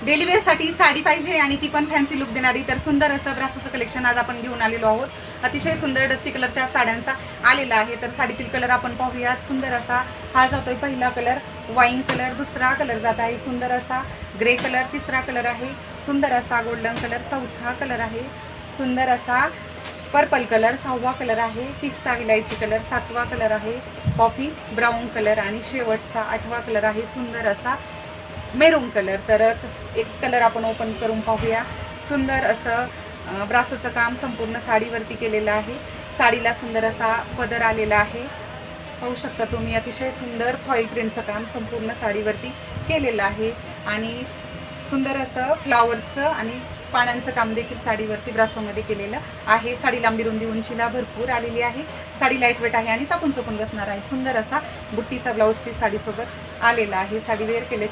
Daily वेअरसाठी sari पाहिजे आणि ती पण फॅन्सी लुक देणारी, तर सुंदर असं ब्रासोचं कलेक्शन आज आपण घेऊन आलेलो आहोत. अतिशय सुंदर डस्टी कलरच्या साड्यांचा आलेला आहे. तर साडीतील कलर आपण पाहूयात. सुंदर असा हा जातोय पहिला कलर वाईन कलर, दुसरा कलर जात आहे सुंदर असा ग्रे कलर, तिसरा कलर आहे सुंदर असा गोल्डन कलर, चौथा कलर आहे सुंदर असा पर्पल कलर, सहावा कलर आहे पिस्ता विलायची कलर, सातवा कलर आहे कॉफी ब्राऊन कलर आणि शेवटचा आठवा कलर आहे सुंदर असा मेरून कलर. तर एक कलर आपण ओपन करून पाहूया. सुंदर असं ब्रासोचं काम संपूर्ण साडीवरती केलेलं आहे. साडीला सुंदर असा पदर आलेला आहे, पाहू शकता तुम्ही. अतिशय सुंदर फॉईल प्रिंटचं काम संपूर्ण साडीवरती केलेलं आहे आणि सुंदर असं फ्लावर्सचं आणि पानांचं काम देखील साडीवरती ब्रासोमध्ये केलेलं आहे. साडी लांबी रुंदी उंचीला भरपूर आलेली आहे. साडी लाईटवेट आहे आणि चापून चोपून बसणार आहे. सुंदर असा बुट्टीचा ब्लाऊज पीस साडीसोबत आलेला आहे. साडी वेअर केल्याची